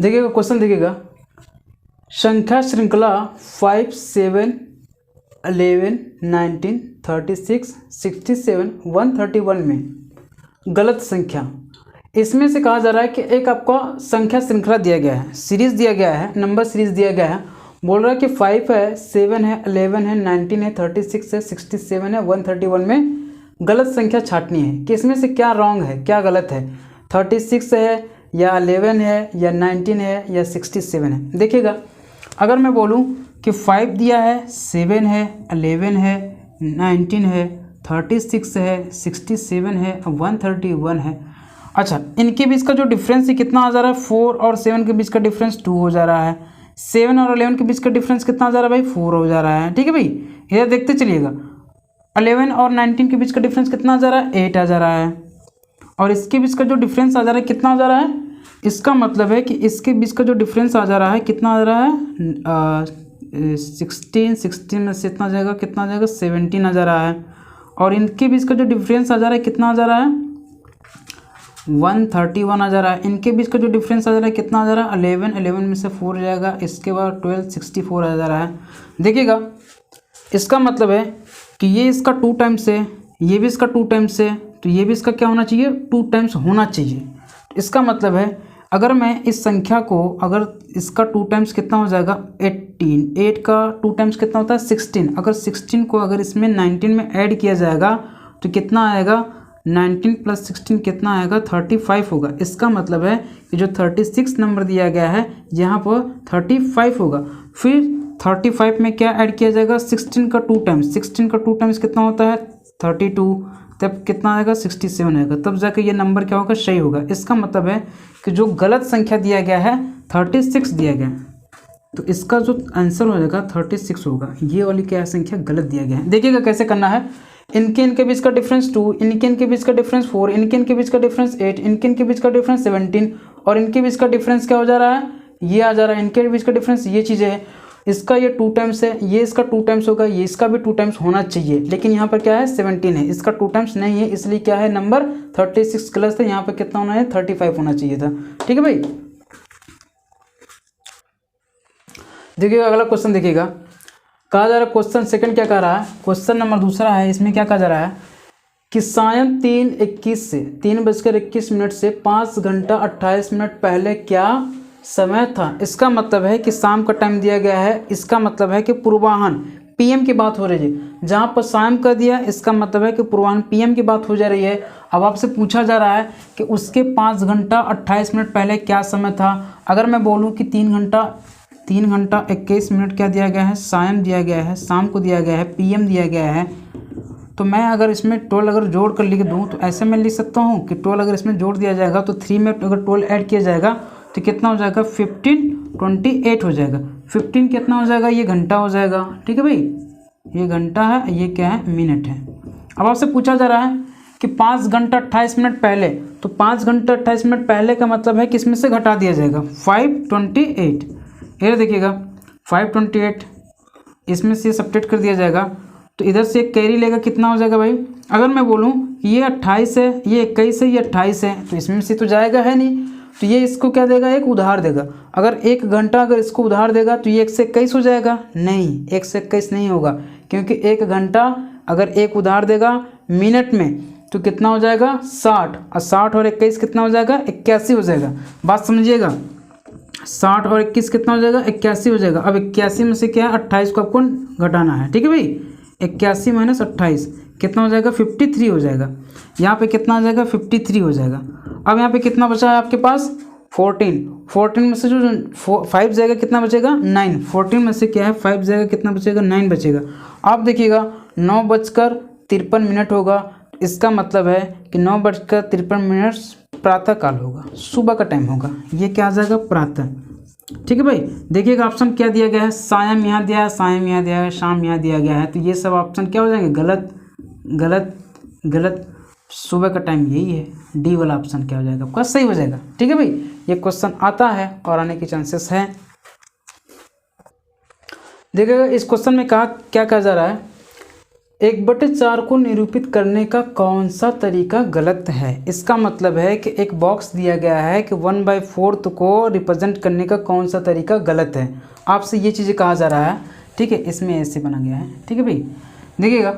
देखिएगा क्वेश्चन, देखिएगा संख्या श्रृंखला 5, 7, 11, 19, 36, 67, 131 में गलत संख्या, इसमें से कहा जा रहा है कि एक आपका संख्या श्रृंखला दिया गया है, सीरीज दिया गया है, नंबर सीरीज दिया गया है। बोल रहा है कि 5 है, 7 है, 11 है, 19 है, 36 है, 67 है, 131 में गलत संख्या छांटनी है कि इसमें से क्या रॉन्ग है, क्या गलत है, 36 है या 11 है या 19 है या 67 है। देखिएगा अगर मैं बोलूं कि 5 दिया है, 7 है, 11 है, 19 है, 36 है, 67 है, 131 है। अच्छा, इनके बीच का जो डिफरेंस है कितना आ जा रहा है, 4 और 7 के बीच का डिफरेंस 2 हो जा रहा है। 7 और 11 के बीच का डिफरेंस कितना आ जा रहा है भाई, 4 हो जा रहा है। ठीक है भाई, इधर देखते चलिएगा, 11 और 19 के बीच का डिफरेंस कितना आ जा रहा है, 8 आ जा रहा है। और इसके बीच का जो डिफरेंस आ जा रहा है कितना आ जा रहा है, इसका मतलब है कि इसके बीच का जो डिफरेंस आ जा रहा है कितना आ रहा है, 16 में से इतना आ जाएगा, कितना आ जाएगा, 17 आ जा रहा है। और इनके बीच का जो डिफरेंस आ जा रहा है कितना आ जा रहा है, 131 आ जा रहा है। इनके बीच का जो डिफरेंस आ जा रहा है कितना आ जा रहा है, 11 में से 4 जाएगा, इसके बाद 12, 64 आ जा रहा है। देखिएगा इसका मतलब है कि ये इसका 2 टाइम्स है, ये भी इसका 2 टाइम्स है, तो ये भी इसका क्या होना चाहिए, 2 टाइम्स होना चाहिए। इसका मतलब है अगर मैं इस संख्या को, अगर इसका 2 टाइम्स कितना हो जाएगा, 18, 8 का 2 टाइम्स कितना होता है, 16। अगर 16 को अगर इसमें 19 में ऐड किया जाएगा तो कितना आएगा, 19 + 16 कितना आएगा, 35 होगा। इसका मतलब है कि जो 36 नंबर दिया गया है यहाँ पर 35 होगा। फिर 35 में क्या ऐड किया जाएगा, 16 का 2 टाइम्स, 16 का 2 टाइम्स कितना होता है, 32, तब कितना आएगा, 67 आएगा, तब जाकर ये नंबर क्या होगा, सही होगा। इसका मतलब है कि जो गलत संख्या दिया गया है 36 दिया गया है, तो इसका जो आंसर हो जाएगा 36 होगा। ये वाली क्या संख्या गलत दिया गया है। देखिएगा कैसे करना है, इनके बीच का डिफरेंस 2, इनके बीच का डिफरेंस 4, इनके बीच का डिफरेंस 8, इनके बीच का डिफरेंस 17, और इनके बीच का डिफरेंस क्या हो जा रहा है, ये आ जा रहा है। इनके बीच का डिफरेंस ये चीज़ें है, इसका ये 2 टाइम्स है, ये इसका 2 टाइम्स होगा, ये इसका भी 2 टाइम्स होना चाहिए, लेकिन यहाँ पर क्या है, 17 है, इसका 2 टाइम्स नहीं है, इसलिए क्या है, नंबर 36 गलत था। यहाँ पर कितना होना है, 35 होना चाहिए था। ठीक है भाई। देखिएगा अगला क्वेश्चन, देखिएगा कहा जा रहा है, क्वेश्चन सेकंड क्या कह रहा है, क्वेश्चन नंबर दूसरा है, इसमें क्या कहा जा रहा है कि सायं 3:21 से 3:21 से 5 घंटा 28 मिनट पहले क्या समय था। इसका मतलब है कि शाम का टाइम दिया गया है, इसका मतलब है कि पूर्वाह्न, पीएम की बात हो रही है। जहाँ पर शाम कर दिया, इसका मतलब है कि पूर्वाह्न, पीएम की बात हो जा रही है। अब आपसे पूछा जा रहा है कि उसके 5 घंटा 28 मिनट पहले क्या समय था। अगर मैं बोलूँ कि 3 घंटा 21 मिनट क्या दिया गया है, सायं दिया गया है, शाम को दिया गया है, पीएम दिया गया है, तो मैं अगर इसमें 12 अगर जोड़ कर लिख दूँ तो ऐसे मैं लिख सकता हूँ कि 12 अगर इसमें जोड़ दिया जाएगा तो 3 में अगर 12 ऐड किया जाएगा तो कितना हो जाएगा, 15:28 हो जाएगा। 15 कितना हो जाएगा, ये घंटा हो जाएगा। ठीक है भाई, ये घंटा है, ये क्या है, मिनट है। अब आपसे पूछा जा रहा है कि 5 घंटा 28 मिनट पहले, तो 5 घंटा 28 मिनट पहले का मतलब है कि इसमें से घटा दिया जाएगा 528। ये देखिएगा 528, इसमें से सब्ट्रैक्ट कर दिया जाएगा, तो इधर से एक कैरी लेगा, कितना हो जाएगा भाई। अगर मैं बोलूँ ये 28 है, ये 21 है, ये 28 है, तो इसमें से तो जाएगा है नहीं, तो ये इसको क्या देगा, एक उधार देगा। अगर 1 घंटा अगर इसको उधार देगा तो ये 1 से 21 हो जाएगा, नहीं 1 से 21 नहीं होगा, क्योंकि 1 घंटा अगर एक उधार देगा मिनट में तो कितना हो जाएगा, 60, और 60 और 21 कितना हो जाएगा, 81 हो जाएगा। बात समझिएगा, 60 और 21 कितना हो जाएगा, 81 हो जाएगा। अब 81 में से क्या है, 28 को आपको घटाना है। ठीक है भाई, 81 - 28 कितना हो जाएगा, 53 हो जाएगा। यहाँ पे कितना आ जाएगा, 53 हो जाएगा। अब यहाँ पे कितना बचा है आपके पास, 14 में से जो 5 जाएगा कितना बचेगा, 9। 14 में से क्या है, 5 जाएगा, कितना बचेगा, 9 बचेगा। आप देखिएगा 9:53 होगा, इसका मतलब है कि 9:53 प्रातःकाल होगा, सुबह का टाइम होगा। ये क्या आ जाएगा, प्रातः। ठीक है भाई। देखिएगा ऑप्शन क्या दिया गया है, सायं यहाँ दिया है, सायं यहाँ दिया है, शाम यहाँ दिया गया है, तो ये सब ऑप्शन क्या हो जाएंगे, गलत गलत गलत। सुबह का टाइम यही है, डी वाला ऑप्शन क्या हो जाएगा आपका, सही हो जाएगा। ठीक है भाई, ये क्वेश्चन आता है और आने के चांसेस है। देखिएगा इस क्वेश्चन में कहा क्या कहा जा रहा है, 1/4 को निरूपित करने का कौन सा तरीका गलत है। इसका मतलब है कि एक बॉक्स दिया गया है कि 1/4 को रिप्रेजेंट करने का कौन सा तरीका गलत है, आपसे ये चीज़ें कहा जा रहा है। ठीक है, इसमें ऐसे बना गया है। ठीक है भाई, देखिएगा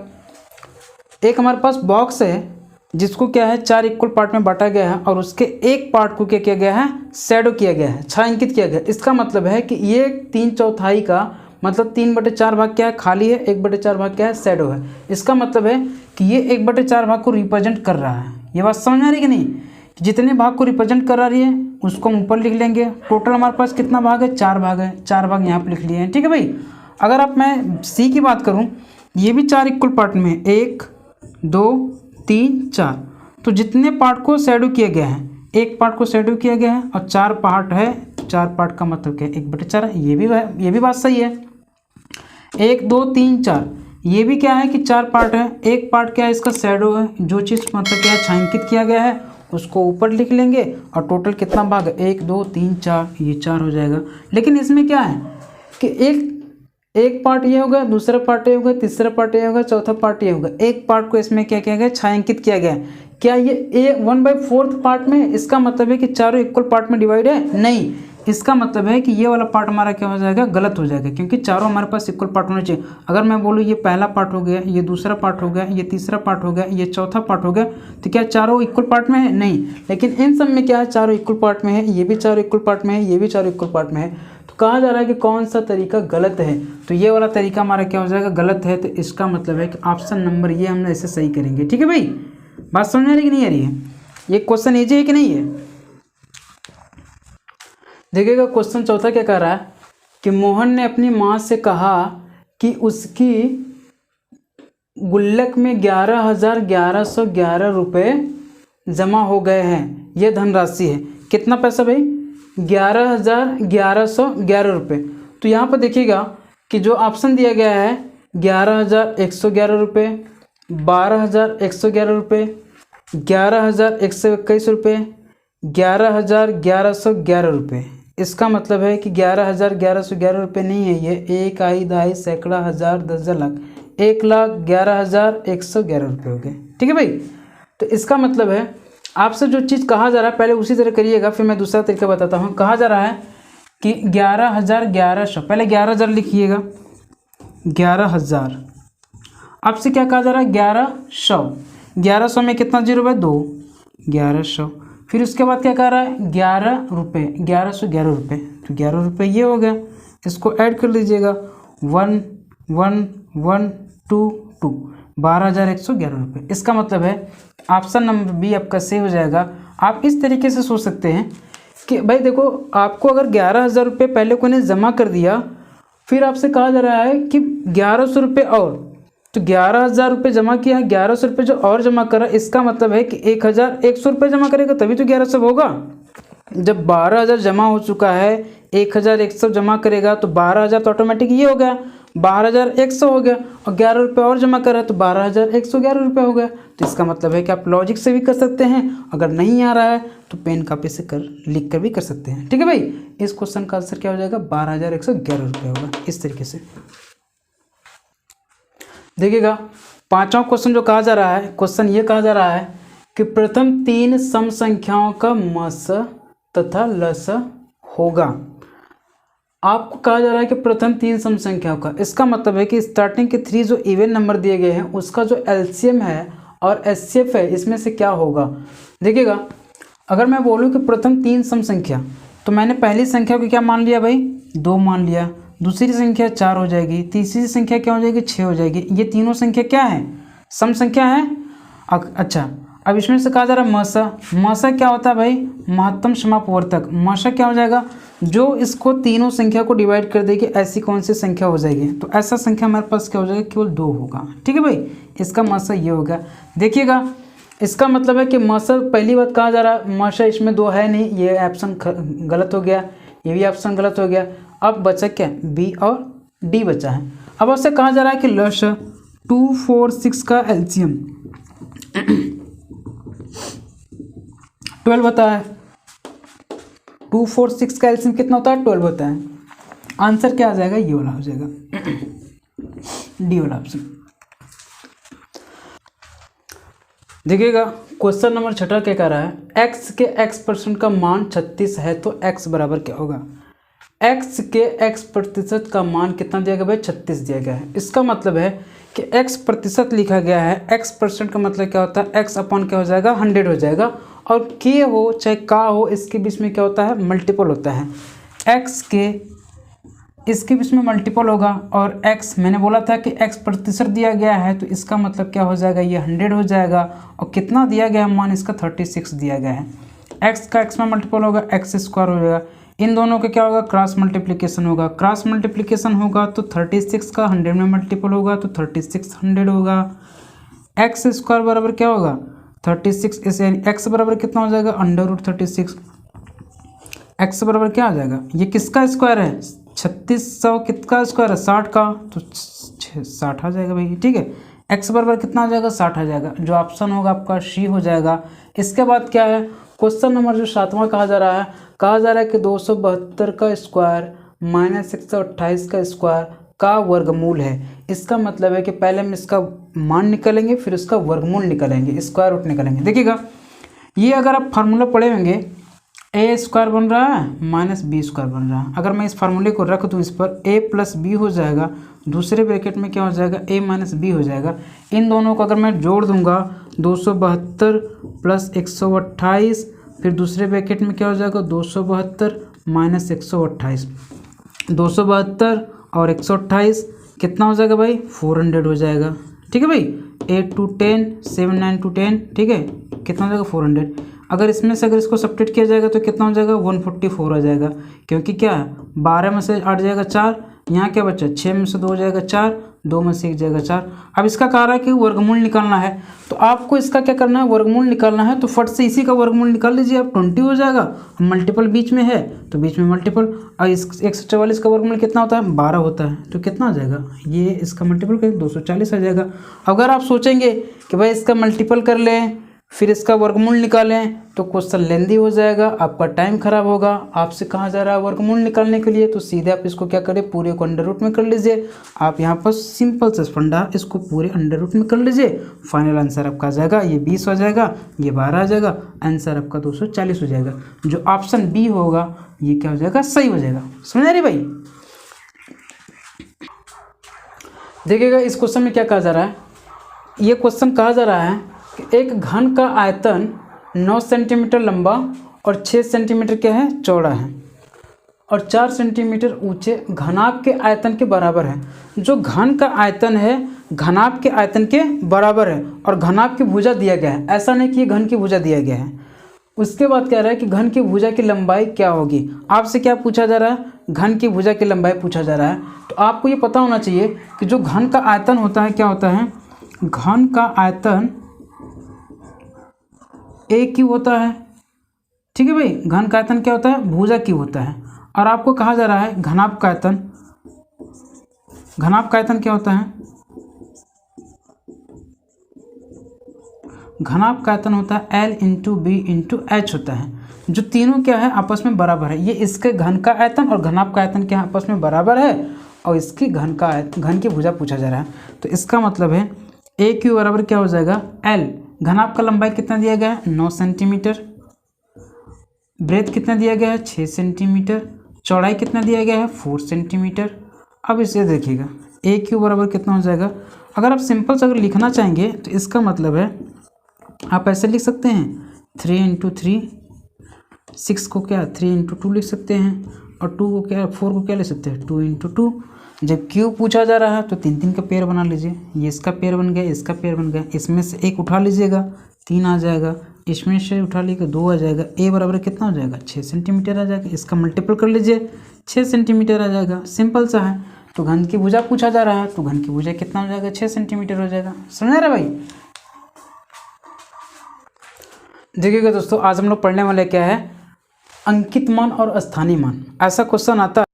एक हमारे पास बॉक्स है जिसको क्या है 4 इक्वल पार्ट में बांटा गया है और उसके एक पार्ट को क्या किया गया है, शैडो किया गया है, छायांकित किया गया है। इसका मतलब है कि ये 3/4 का मतलब 3/4 भाग क्या है, खाली है, 1/4 भाग क्या है, शैडो है। इसका मतलब है कि ये 1/4 भाग को रिप्रेजेंट कर रहा है। ये बात समझ आ रही कि नहीं, कि जितने भाग को रिप्रेजेंट कर रही है उसको हम ऊपर लिख लेंगे। टोटल हमारे पास कितना भाग है, 4 भाग है, 4 भाग यहाँ पर लिख लिए हैं। ठीक है भाई, अगर आप मैं सी की बात करूँ, ये भी 4 इक्वल पार्ट में है, 1 2 3 4, तो जितने पार्ट को शैडो किया गया है, एक पार्ट को शैडो किया गया है और 4 पार्ट है, 4 पार्ट का मतलब क्या है, 1/4 है। ये भी बात सही है। 1 2 3 4, ये भी क्या है कि 4 पार्ट है, एक पार्ट क्या है, इसका शैडो है। जो चीज़ मतलब क्या है छायांकित किया गया है उसको ऊपर लिख लेंगे और टोटल कितना भाग है, 1 2 3 4, ये 4 हो जाएगा। लेकिन इसमें क्या है कि एक पार्ट ये होगा, दूसरा पार्ट ये होगा, तीसरा पार्ट ये होगा, चौथा पार्ट ये होगा। एक पार्ट को इसमें क्या किया गया, छायांकित किया गया है। क्या ये 1/4 पार्ट में, इसका मतलब है कि चारों इक्वल पार्ट में डिवाइड है, नहीं। इसका मतलब है कि ये वाला पार्ट हमारा क्या हो जाएगा, गलत हो जाएगा, क्योंकि चारों हमारे पास इक्वल पार्ट होने चाहिए। अगर मैं बोलूँ ये पहला पार्ट हो गया, ये दूसरा पार्ट हो गया, ये तीसरा पार्ट हो गया, ये चौथा पार्ट हो गया, तो क्या चारों इक्वल पार्ट में है, नहीं। लेकिन इन सब में क्या है, चारों इक्वल पार्ट में है, ये भी चारों इक्वल पार्ट में है, ये भी चारों इक्वल पार्ट में है। तो कहा जा रहा है कि कौन सा तरीका गलत है, तो ये वाला तरीका हमारा क्या हो जाएगा, गलत है। तो इसका मतलब है कि ऑप्शन नंबर ये हम ऐसे सही करेंगे। ठीक है भाई, बात समझ आ रही कि नहीं आ रही है, ये क्वेश्चन ईजी है कि नहीं है। देखिएगा क्वेश्चन चौथा क्या कह रहा है कि मोहन ने अपनी माँ से कहा कि उसकी गुल्लक में 11,1111 रुपये जमा हो गए हैं। यह धनराशि है, कितना पैसा भाई, 11,1111 रुपये। तो यहाँ पर देखिएगा कि जो ऑप्शन दिया गया है 11,111 रुपये, 12,111 रुपये, 11,121 रुपये, 11,1111 रुपये। इसका मतलब है कि 11,1111 रुपये नहीं है, ये 1 आई 2 सैकड़ा हज़ार 10,000 लाख, 1,11,111 रुपये हो गए। ठीक है भाई, तो इसका मतलब है आपसे जो चीज़ कहा जा रहा है पहले उसी तरह करिएगा, फिर मैं दूसरा तरीका बताता हूँ। कहा जा रहा है कि 11,1100, पहले 11,000 लिखिएगा, 11,000। आपसे क्या कहा जा रहा है, 1100, 1100 में कितना जीरो है, 2, 1100। फिर उसके बाद क्या कह रहा है, 11 रुपये, 1111 रुपये, तो 11 रुपये ये हो गया, इसको ऐड कर लीजिएगा, 1,1,1,2,2, 12,111 रुपये। इसका मतलब है ऑप्शन नंबर बी आपका सही हो जाएगा। आप इस तरीके से सोच सकते हैं कि भाई देखो, आपको अगर 11,000 रुपये पहले को ने जमा कर दिया, फिर आपसे कहा जा रहा है कि 1,100 रुपये और, तो 11,000 रुपये जमा किया है, 1,100 रुपये जो और जमा करा, इसका मतलब है कि 1,100 रुपये जमा करेगा तभी तो 1,100 होगा। जब 12,000 जमा हो चुका है, 1,100 जमा करेगा तो 12,000 तो ऑटोमेटिक ये हो गया, 12,100 हो गया, और 11 रुपये और जमा करा तो 12,111 रुपये हो गया। तो इसका मतलब है कि आप लॉजिक से भी कर सकते हैं, अगर नहीं आ रहा है तो पेन कापी से लिख कर भी कर सकते हैं। ठीक है भाई, इस क्वेश्चन का आंसर क्या हो जाएगा, 12,111 रुपये होगा, इस तरीके से। देखिएगा पांचवा क्वेश्चन जो कहा जा रहा है, क्वेश्चन ये कहा जा रहा है कि प्रथम 3 सम संख्याओं का मस तथा लस होगा। आपको कहा जा रहा है कि प्रथम 3 सम संख्याओं का, इसका मतलब है कि स्टार्टिंग के 3 जो इवन नंबर दिए गए हैं उसका जो एलसीएम है और एचसीएफ है, इसमें से क्या होगा। देखिएगा अगर मैं बोलूँ कि प्रथम 3 सम संख्या, तो मैंने पहली संख्या को क्या मान लिया भाई, 2 मान लिया, दूसरी संख्या 4 हो जाएगी, तीसरी संख्या क्या हो जाएगी, 6 हो जाएगी। ये तीनों संख्या क्या है, सम संख्या है। अच्छा, अब इसमें से कहा जा रहा है मसा क्या होता है भाई, महत्तम समापवर्तक। मसा क्या हो जाएगा, जो इसको तीनों संख्या को डिवाइड कर देगी, ऐसी कौन सी संख्या हो जाएगी, तो ऐसा संख्या हमारे पास क्या हो जाएगा, केवल 2 होगा। ठीक है भाई, इसका मसा ये होगा। देखिएगा इसका मतलब है कि मसा, पहली बात कहा जा रहा है मसा इसमें 2 है नहीं, ये ऑप्शन गलत हो गया, ये भी ऑप्शन गलत हो गया। अब बचा क्या, बी और डी बचा है। अब आपसे कहा जा रहा है कि लस 2, 4, 6 का एलसीएम 12 होता है। 2, 4, 6 का एलसीएम कितना होता है, 12 होता है। आंसर क्या आ जाएगा, ये वाला हो जाएगा, डी वाला ऑप्शन। देखिएगा क्वेश्चन नंबर 6 क्या कह रहा है, x के x% का मान 36 है तो x बराबर क्या होगा। x के x% का मान कितना दिया गया भाई, 36 दिया गया है। इसका मतलब है कि x% लिखा गया है, x% का मतलब क्या होता है, x अपॉन क्या हो जाएगा, 100 हो जाएगा। और k हो चाहे का हो, इसके बीच में क्या होता है, मल्टीपल होता है। x के इसके बीच में मल्टीपल होगा और x मैंने बोला था कि x% दिया गया है तो इसका मतलब क्या हो जाएगा, ये 100 हो जाएगा। और कितना दिया गया है मान, इसका 36 दिया गया है। x का x में मल्टीपल होगा, x स्क्वायर हो जाएगा। इन दोनों का क्या होगा, क्रॉस मल्टीप्लिकेशन होगा। क्रॉस मल्टीप्लिकेशन होगा तो 36 का 100 में मल्टीपल होगा तो 36 100 होगा। एक्स स्क्वायर बराबर क्या होगा, 36। इसे एक्स बराबर कितना हो जाएगा, √36। एक्स बराबर क्या आ जाएगा, ये किसका स्क्वायर है, 3600 किसका स्क्वायर है, 60 का, तो 60 आ जाएगा भाई, ठीक है। एक्स बराबर कितना आ जाएगा, 60 आ जाएगा। जो ऑप्शन होगा आपका सी हो जाएगा। इसके बाद क्या है, क्वेश्चन नंबर जो 7वां कहा जा रहा है कि 272 का स्क्वायर माइनस 128 का स्क्वायर का वर्गमूल है। इसका मतलब है कि पहले हम इसका मान निकालेंगे, फिर उसका वर्गमूल निकालेंगे, स्क्वायर रूट निकालेंगे। देखिएगा ये अगर आप फार्मूला पढ़े होंगे, ए स्क्वायर बन रहा है माइनस बी स्क्वायर बन रहा है। अगर मैं इस फार्मूले को रख दूँ इस पर, ए प्लस बी हो जाएगा, दूसरे ब्रैकेट में क्या हो जाएगा, ए माइनस बी हो जाएगा। इन दोनों को अगर मैं जोड़ दूंगा, 272 प्लस 128, फिर दूसरे ब्रैकेट में क्या हो जाएगा, 272 माइनस 128, 272 और 128 कितना हो जाएगा भाई, 400 हो जाएगा, ठीक है भाई। 8 to 10 7 9 to 10, ठीक है, कितना हो जाएगा 400। अगर इसमें से अगर इसको सब्ट्रैक्ट किया जाएगा तो कितना हो जाएगा, 144 हो जाएगा। क्योंकि क्या है, 12 में से 8 जाएगा 4, यहाँ क्या बचा, 6 में से 2 हो जाएगा 4, 2 में से 1 जाएगा 4। अब इसका कह रहा है कि वर्गमूल निकालना है, तो आपको इसका क्या करना है, वर्गमूल निकालना है। तो फट से इसी का वर्गमूल निकाल लीजिए आप, 20 हो जाएगा। मल्टीपल बीच में है तो बीच में मल्टीपल, और इस 144 का वर्गमूल कितना होता है, 12 होता है। तो कितना आ जाएगा, ये इसका मल्टीपल करें 240 आ जाएगा। अगर आप सोचेंगे कि भाई इसका मल्टीपल कर लें फिर इसका वर्गमूल निकालें तो क्वेश्चन लेंदी हो जाएगा, आपका टाइम खराब होगा। आपसे कहा जा रहा है वर्गमूल निकालने के लिए, तो सीधे आप इसको क्या करें, पूरे को अंडर रूट में कर लीजिए। आप यहाँ पर सिंपल से फंडा, इसको पूरे अंडर रूट में कर लीजिए। फाइनल आंसर आपका आ जाएगा, ये 20 हो जाएगा, ये 12 आ जाएगा, आंसर आपका 240 हो जाएगा। जो ऑप्शन बी होगा ये क्या हो जाएगा, सही हो जाएगा। समझ आ रही भाई। देखिएगा इस क्वेश्चन में क्या कहा जा रहा है, ये क्वेश्चन कहा जा रहा है कि एक घन का आयतन 9 सेंटीमीटर लंबा और 6 सेंटीमीटर क्या है, चौड़ा है और 4 सेंटीमीटर ऊंचे घनाभ के आयतन के बराबर है। जो घन का आयतन है घनाभ के आयतन के बराबर है और घनाभ की भुजा दिया गया है, ऐसा नहीं कि ये घन की भुजा दिया गया है। उसके बाद कह रहा है कि घन की भुजा की लंबाई क्या होगी। आपसे क्या पूछा जा रहा है, घन की भुजा की लंबाई पूछा जा रहा है। तो आपको ये पता होना चाहिए कि जो घन का आयतन होता है क्या होता है, घन का आयतन ए क्यूब होता है, ठीक है भाई। घन का आयतन क्या होता है, भुजा क्यूब होता है। और आपको कहा जा रहा है घनाभ का आयतन, घनाभ का आयतन क्या होता है, घनाभ का आयतन होता है L into B into H होता है। जो तीनों क्या है आपस में बराबर है। ये इसके घन का आयतन और घनाभ का आयतन क्या आपस में बराबर है और इसकी घन का आयतन, घन की भुजा पूछा जा रहा है। तो इसका मतलब है ए क्यू बराबर क्या हो जाएगा, L। घनाभ का लंबाई कितना दिया गया है, 9 सेंटीमीटर। ब्रेथ कितना दिया गया है, 6 सेंटीमीटर। चौड़ाई कितना दिया गया है, 4 सेंटीमीटर। अब इसे देखिएगा ए क्यू बराबर कितना हो जाएगा। अगर आप सिंपल से अगर लिखना चाहेंगे तो इसका मतलब है आप ऐसे लिख सकते हैं 3 इंटू 3, 6 को क्या 3 इंटू 2 लिख सकते हैं और 2 को क्या 4 को क्या लिख सकते हैं 2 इंटू 2। जब क्यूब पूछा जा रहा है तो 3 3 का पेयर बना लीजिए। ये इसका पेयर बन गया, इसका पेयर बन गया। इसमें से एक उठा लीजिएगा 3 आ जाएगा, इसमें से उठा लीजिएगा 2 आ जाएगा। ए बराबर कितना हो जाएगा, 6 सेंटीमीटर आ जाएगा। इसका मल्टीपल कर लीजिए, 6 सेंटीमीटर आ जाएगा। सिंपल सा है। तो घन की भुजा पूछा जा रहा है तो घन की भुजा कितना हो जाएगा, 6 सेंटीमीटर हो जाएगा। समझ रहे भाई। देखिएगा दोस्तों आज हम लोग पढ़ने वाले क्या है, अंकित मान और स्थानीय मान। ऐसा क्वेश्चन आता है